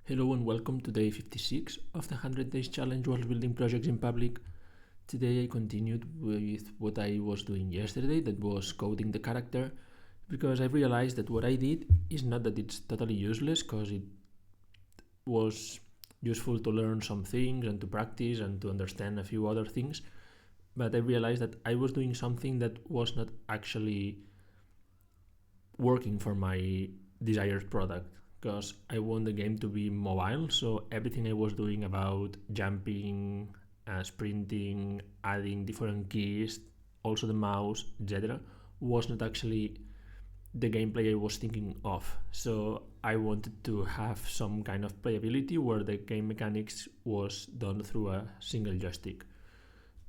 Hello and welcome to day 56 of the 100 Days Challenge World Building Projects in Public. Today I continued with what I was doing yesterday, that was coding the character, because I realized that what I did is not that it's totally useless, because it was useful to learn some things and to practice and to understand a few other things, but I realized that I was doing something that was not actually working for my desired product, because I want the game to be mobile. So everything I was doing about jumping, sprinting, adding different keys, also the mouse, etc., was not actually the gameplay I was thinking of. So I wanted to have some kind of playability where the game mechanics was done through a single joystick.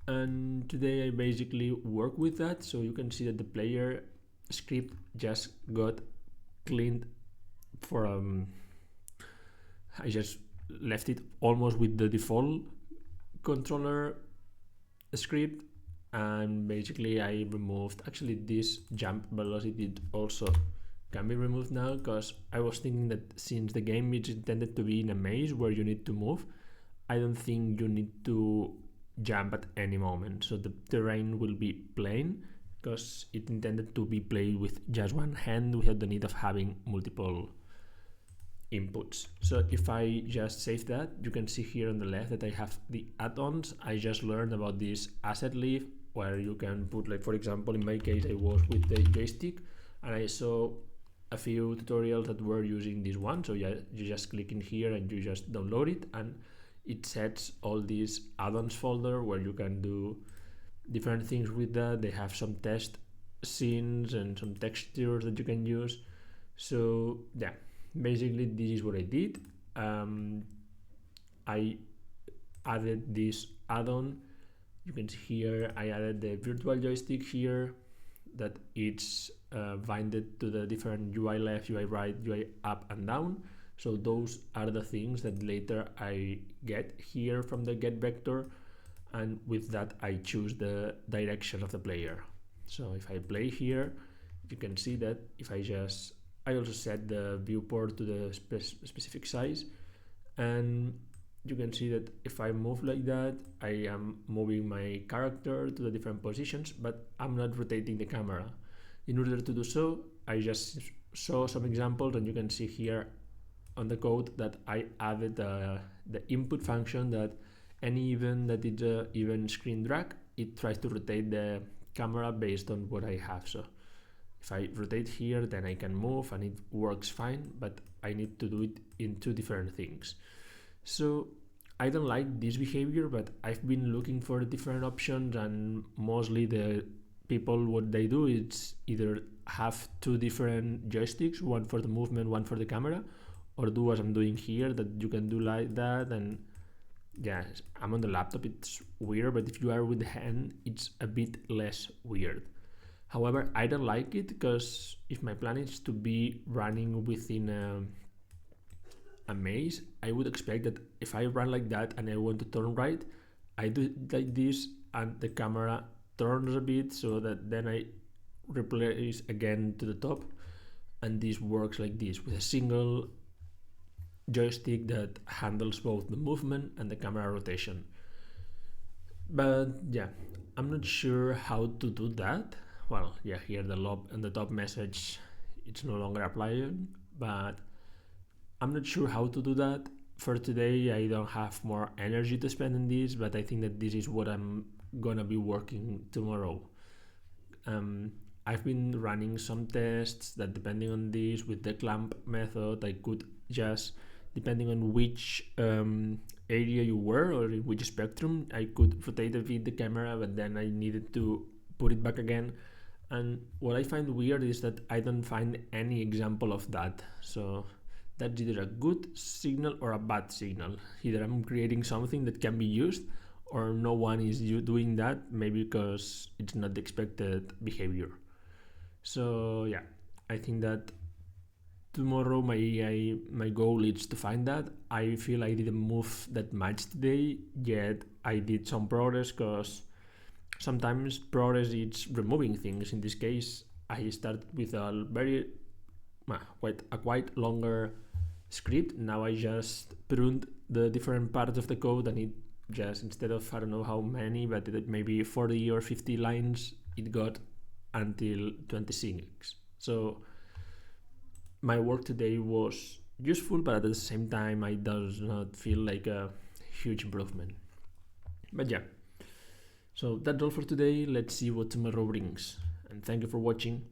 And today I basically work with that. So you can see that the player script just got cleaned for I just left it almost with the default controller script, and basically I removed actually this jump velocity also can be removed now, because I was thinking that since the game is intended to be in a maze where you need to move, I don't think you need to jump at any moment, so the terrain will be plain because it's intended to be played with just one hand without the need of having multiple inputs. So if I just save that, you can see here on the left that I have the add-ons. I just learned about this asset leaf where you can put, like, for example, in my case I was with the joystick and I saw a few tutorials that were using this one. So yeah, you just click in here and you just download it, and it sets all these add-ons folder where you can do different things with that. They have some test scenes and some textures that you can use. So yeah, basically this is what I did. I added this add-on. You can see here I added the virtual joystick here, that it's binded to the different UI left, UI right, UI up and down. So those are the things that later I get here from the get vector, and with that I choose the direction of the player. So if I play here, you can see that if I also set the viewport to the specific size, and you can see that if I move like that, I am moving my character to the different positions, but I'm not rotating the camera. In order to do so, I just saw some examples, and you can see here on the code that I added the input function that any event that is a event screen drag, it tries to rotate the camera based on what I have. So if I rotate here, then I can move and it works fine, but I need to do it in two different things. So I don't like this behavior, but I've been looking for different options, and mostly the people, what they do is either have two different joysticks, one for the movement, one for the camera, or do as I'm doing here, that you can do like that. And yeah, I'm on the laptop, it's weird, but if you are with the hand, it's a bit less weird. However, I don't like it, because if my plan is to be running within a maze, I would expect that if I run like that and I want to turn right, I do it like this and the camera turns a bit, so that then I replace again to the top, and this works like this with a single joystick that handles both the movement and the camera rotation. But yeah, I'm not sure how to do that. Well, yeah, here the lob and the top message, it's no longer applying, but I'm not sure how to do that. For today, I don't have more energy to spend on this, but I think that this is what I'm gonna be working tomorrow. I've been running some tests that, depending on this, with the clamp method, I could just, depending on which area you were or in which spectrum, I could rotate a bit the camera, but then I needed to put it back again. And what I find weird is that I don't find any example of that. So that's either a good signal or a bad signal. Either I'm creating something that can be used, or no one is doing that, maybe because it's not the expected behavior. So yeah, I think that tomorrow my goal is to find that. I feel I didn't move that much today, yet I did some progress, because sometimes progress is removing things. In this case, I started with a quite longer script. Now I just pruned the different parts of the code, and it just, instead of I don't know how many, but maybe 40 or 50 lines, it got until 26. So my work today was useful, but at the same time I does not feel like a huge improvement. But yeah, so that's all for today. Let's see what tomorrow brings, and thank you for watching.